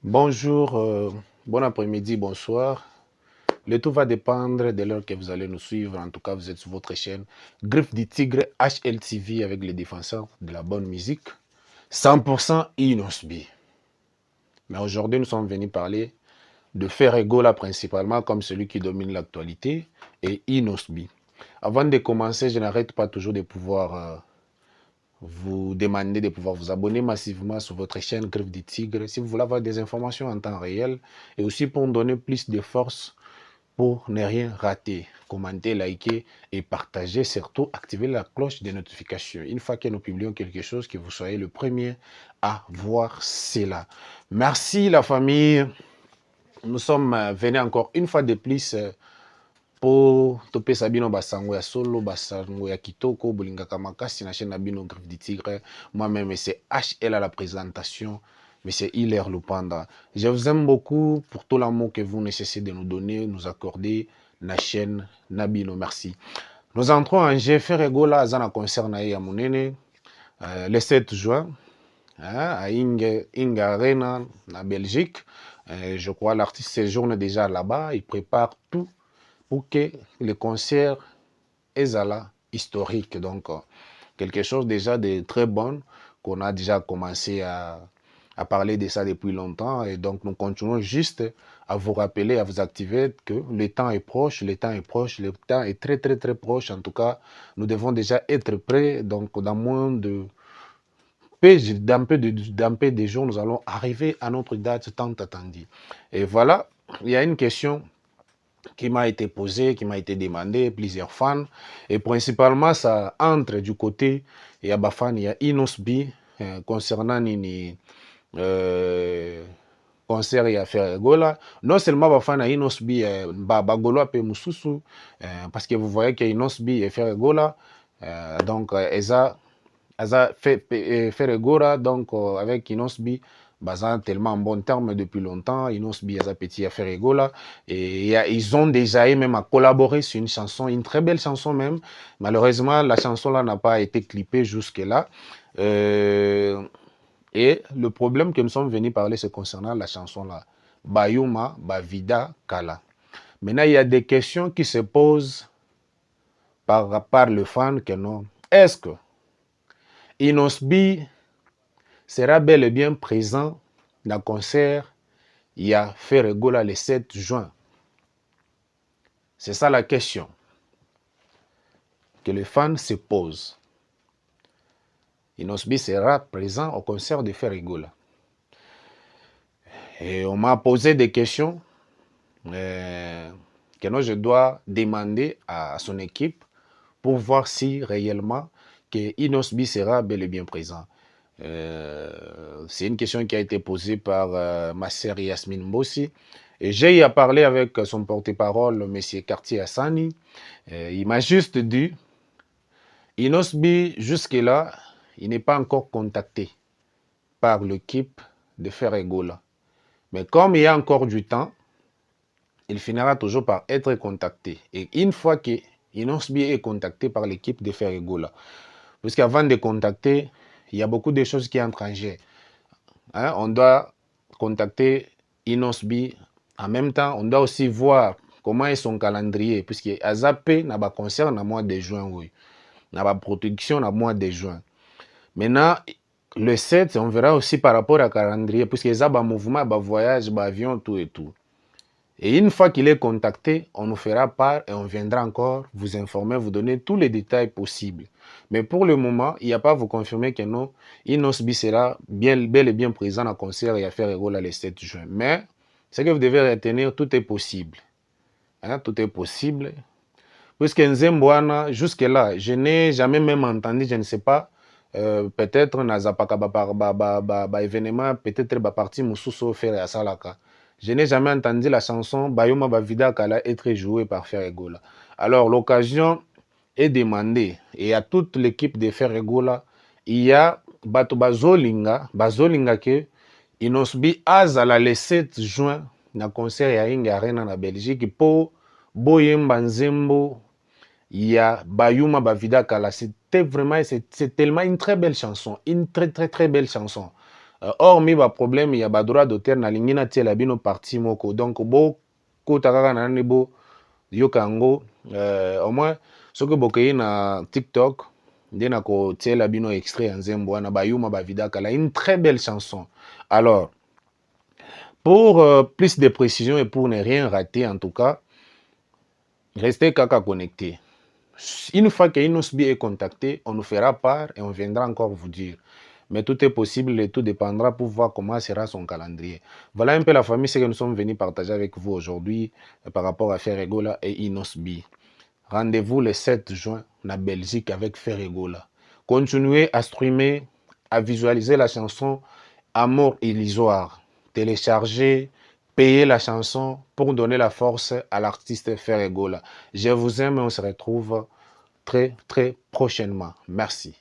Bonjour, bon après-midi, bonsoir. Le tout va dépendre de l'heure que vous allez nous suivre. En tout cas, vous êtes sur votre chaîne Griffe du Tigre HLTV avec les défenseurs de la bonne musique. 100% Inosbi. Mais aujourd'hui, nous sommes venus parler de Ferregola principalement comme celui qui domine l'actualité et Inosbi. Avant de commencer, je n'arrête pas toujours de pouvoir vous demander de pouvoir vous abonner massivement sur votre chaîne Griffe du Tigre si vous voulez avoir des informations en temps réel et aussi pour nous donner plus de force pour ne rien rater. Commentez, likez et partagez. Surtout, activez la cloche de notification. Une fois que nous publions quelque chose, que vous soyez le premier à voir cela. Merci la famille. Nous sommes venus encore une fois de plus pour topé sabino basango ya solo basango ya kitoko bolingaka makasi na chaîne na bino Griffe du Tigre. Moi-même c'est HL à la présentation, mais c'est Hilaire Lupanda. Je vous aime beaucoup pour tout l'amour que vous ne cessez de nous donner, nous accorder na chaîne Nabino. Merci. Nous entrons en jeu. Ferregola azana concert na ya munene le 7 juin à Inga Arena na Belgique. Je crois l'artiste séjourne déjà là-bas, il prépare tout pour que le concert est là historique. Donc, quelque chose déjà de très bon qu'on a déjà commencé à parler de ça depuis longtemps. Et donc, nous continuons juste à vous rappeler, à vous activer que le temps est proche, le temps est proche, le temps est très, très, très proche. En tout cas, nous devons déjà être prêts. Donc, dans moins de d'un peu de jours, nous allons arriver à notre date tant attendue. Et voilà, il y a une question qui m'a été posé, qui m'a été demandé, plusieurs fans. Et principalement, ça entre du côté, il y a Bafan, il y a Inosbi, concernant Nini, concert il y a Ferregola. Non seulement Bafan a Inosbi, Bagolo a Mususu, parce que vous voyez qu'il y a Inosbi et Ferregola, donc, Eza Ferregola, donc, avec Inosbi, basant tellement en bon terme depuis longtemps, Inosbi Eza Petit à Ferregola, et ils ont déjà eu même à collaborer sur une chanson, une très belle chanson même. Malheureusement, la chanson là n'a pas été clippée jusque-là. Et le problème que nous sommes venus parler, c'est concernant la chanson là, Bayuma, Bavida, Kala. Maintenant, il y a des questions qui se posent par le fan que non. Est-ce que Inosbi sera bel et bien présent dans le concert il y a Ferregola le 7 juin? C'est ça la question que les fans se posent. Inosbi sera présent au concert de Ferregola. Et on m'a posé des questions que non, je dois demander à son équipe pour voir si réellement que Inosbi sera bel et bien présent. C'est une question qui a été posée par ma sœur Yasmine Mbossi. Et j'ai eu à parler avec son porte-parole, M. Cartier Hassani. Il m'a juste dit, Inosbi, jusque-là, il n'est pas encore contacté par l'équipe de Ferregola. Mais comme il y a encore du temps, il finira toujours par être contacté. Et une fois que Inosbi est contacté par l'équipe de Ferregola, puisqu'avant de contacter, il y a beaucoup de choses qui entrent en jeu. Hein, on doit contacter Inosbi. En même temps, on doit aussi voir comment est son calendrier, puisque Azapé n'a pas concert dans le mois de juin, oui. N'a pas production dans le mois de juin. Maintenant, le 7, on verra aussi par rapport à calendrier, puisque y a un mouvement, un voyage, un avion, tout et tout. Et une fois qu'il est contacté, on nous fera part et on viendra encore vous informer, vous donner tous les détails possibles. Mais pour le moment, il n'y a pas à vous confirmer que non, Inosbi sera bel et bien présent à concert et à faire Egola le 7 juin. Mais ce que vous devez retenir, tout est possible. Hein, tout est possible. Puisque Nzemboana, jusque-là, je n'ai jamais même entendu, je ne sais pas, peut-être Nazapaka événement, peut-être parti Moussousso faire à Salaka. Je n'ai jamais entendu la chanson Bayoma Bavida Kala être jouée par Ferregola. Alors l'occasion est demandée et à toute l'équipe de Ferregola, il y a Bato Bazolinga ke Inosbi Azala le 7 juin na concert ya Inga Arena na Belgique pour Boyemba Nzembo. Il y a Bayuma Bavida Kala. C'était vraiment, c'est tellement une très belle chanson. Une très, très, très belle chanson. hormis ba problème ya ba droit d'auteur na lingi na tiela bino parti moko donc bo kota kaka na nani bo yoka yango au moins soki bokei na TikTok nde na kotiela bino extrait ya nzembo wana bayuma bavida kala une très belle chanson. Alors pour plus de précision et pour ne rien rater en tout cas, restez kaka connecté. Une fois que Inosbi est contacté, on nous fera part et on viendra encore vous dire. Mais tout est possible et tout dépendra pour voir comment sera son calendrier. Voilà un peu la famille, ce que nous sommes venus partager avec vous aujourd'hui par rapport à Ferregola et Inosbi. Rendez-vous le 7 juin en Belgique avec Ferregola. Continuez à streamer, à visualiser la chanson Amour illusoire. Téléchargez, payez la chanson pour donner la force à l'artiste Ferregola. Je vous aime et on se retrouve très prochainement. Merci.